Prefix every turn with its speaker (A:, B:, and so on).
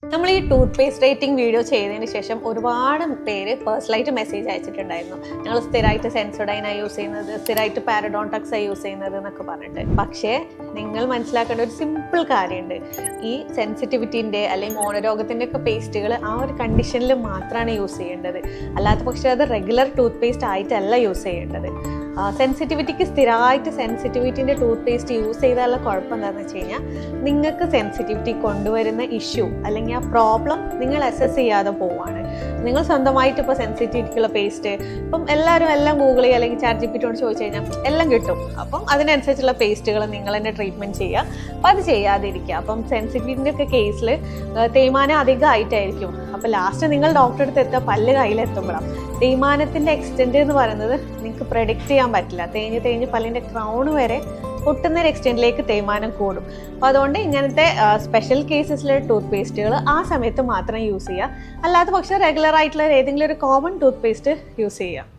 A: നമ്മൾ ഈ tooth paste rating video ചെയ്തതിന് ശേഷം ഒരുപാട് പേര് പേഴ്സണലായിട്ട് മെസ്സേജ് അയച്ചിട്ടുണ്ടായിരുന്നു. ഞങ്ങൾ സ്ഥിരമായിട്ട് സെൻസോഡൈനാണ് യൂസ് ചെയ്യുന്നത്, സ്ഥിരമായിട്ട് പാരഡോൺടക്സാണ് യൂസ് ചെയ്യുന്നത് എന്നൊക്കെ പറഞ്ഞിട്ട്. പക്ഷേ നിങ്ങൾ മനസ്സിലാക്കേണ്ട ഒരു സിമ്പിൾ കാര്യമുണ്ട്. ഈ സെൻസിറ്റിവിറ്റിൻ്റെ അല്ലെങ്കിൽ മോണരോഗത്തിൻ്റെ ഒക്കെ പേസ്റ്റുകൾ ആ ഒരു കണ്ടീഷനിൽ മാത്രമാണ് യൂസ് ചെയ്യേണ്ടത്. അല്ലാത്ത പക്ഷേ അത് റെഗുലർ ടൂത്ത് പേസ്റ്റ് ആയിട്ടല്ല യൂസ് ചെയ്യേണ്ടത്. സെൻസിറ്റിവിറ്റിക്ക് സ്ഥിരമായിട്ട് സെൻസിറ്റിവിറ്റിൻ്റെ ടൂത്ത് പേസ്റ്റ് യൂസ് ചെയ്താലുള്ള കുഴപ്പം എന്താണെന്ന് വെച്ച് കഴിഞ്ഞാൽ നിങ്ങൾക്ക് സെൻസിറ്റിവിറ്റി കൊണ്ടുവരുന്ന ഇഷ്യൂ അല്ലെങ്കിൽ ആ പ്രോബ്ലം നിങ്ങൾ അസസ് ചെയ്യാതെ പോവാണ്. നിങ്ങൾ സ്വന്തമായിട്ട് ഇപ്പോൾ സെൻസിറ്റിവിറ്റിക്കുള്ള പേസ്റ്റ് ഇപ്പം എല്ലാവരും എല്ലാം ഗൂഗിൾ ചെയ്യുക അല്ലെങ്കിൽ ChatGPT യോട് ചോദിച്ചു കഴിഞ്ഞാൽ എല്ലാം കിട്ടും. അപ്പം അതിനനുസരിച്ചുള്ള പേസ്റ്റുകൾ നിങ്ങൾ തന്നെ ട്രീറ്റ്മെൻറ്റ് ചെയ്യുക. അപ്പോൾ അത് ചെയ്യാതിരിക്കുക. അപ്പം സെൻസിറ്റിവിറ്റിൻ്റെ ഒക്കെ കേസിൽ തേയ്മാനം അധികമായിട്ടായിരിക്കും. അപ്പോൾ ലാസ്റ്റ് നിങ്ങൾ ഡോക്ടറെ അടുത്ത് എത്തുക പല്ല് കയ്യിലെത്തുമ്പോഴാണ്. തേയ്മാനത്തിൻ്റെ എക്സ്റ്റെൻറ്റ് എന്ന് പറയുന്നത് നിങ്ങൾക്ക് പ്രെഡിക്റ്റ് ചെയ്യാൻ പറ്റില്ല. തേഞ്ഞ് പല്ലിൻ്റെ ക്രൗൺ വരെ പൊട്ടുന്ന ഒരു എക്സ്റ്റെൻറ്റിലേക്ക് തേയ്മാനം കൂടും. അപ്പോൾ അതുകൊണ്ട് ഇങ്ങനത്തെ സ്പെഷ്യൽ കേസസിലെ ടൂത്ത് പേസ്റ്റുകൾ ആ സമയത്ത് മാത്രം യൂസ് ചെയ്യുക. അല്ലാത്ത പക്ഷേ റെഗുലർ ആയിട്ടുള്ള ഏതെങ്കിലും ഒരു കോമൺ ടൂത്ത് പേസ്റ്റ് യൂസ് ചെയ്യുക.